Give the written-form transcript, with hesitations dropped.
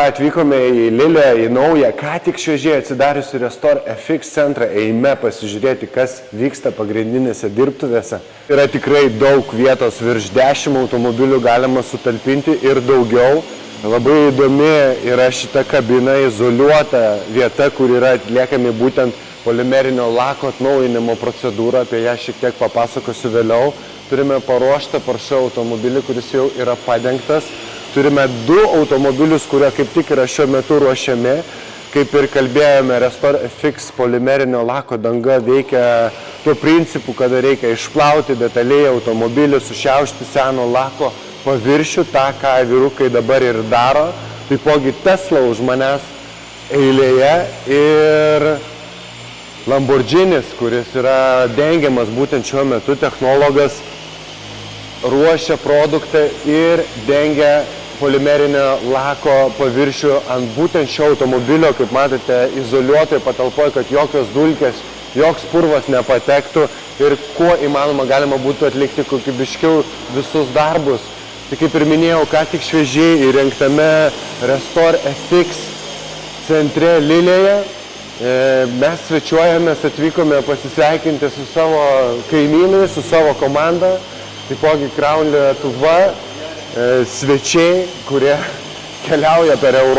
Atvykome į Lilę, į naują, ką tik šviežiai atsidariusi Restore FX centrą, eime pasižiūrėti, kas vyksta pagrindinėse dirbtuvėse. Yra tikrai daug vietos, virš 10 automobilių galima sutalpinti ir daugiau. Labai įdomi yra šita kabina, izoliuota vieta, kur yra atliekami būtent polimerinio lako atnaujinimo procedūrą, apie ją šiek tiek papasakosiu vėliau. Turime paruoštą Porsche automobilį, kuris jau yra padengtas. Turime 2 automobilius, kurie kaip tik yra šiuo metu ruošiami. Kaip ir kalbėjome, Restore FX polimerinio lako danga veikia tuo principu, kada reikia išplauti detaliai automobilį, sušiaušti seno lako paviršių, tą, ką vyrukai dabar ir daro. Taipogi Tesla už manęs eilėje ir Lamborghinis, kuris yra dengiamas būtent šiuo metu, technologas ruošia produktą ir dengia polimerinio lako paviršių ant būtent šio automobilio, kaip matote, izoliuotoje patalpoje, kad jokios dulkės, joks purvas nepatektų ir kuo įmanoma galima būtų atlikti kokybiškiau visus darbus. Tai kaip ir minėjau, ką tik šviežiai įrengtame Restore FX centre Lilėje. Mes svečiuojamės, atvykome pasisveikinti su savo kaimynais, su savo komanda. Taipogi Crown Lietuva, svečiai, kurie keliauja per Europą.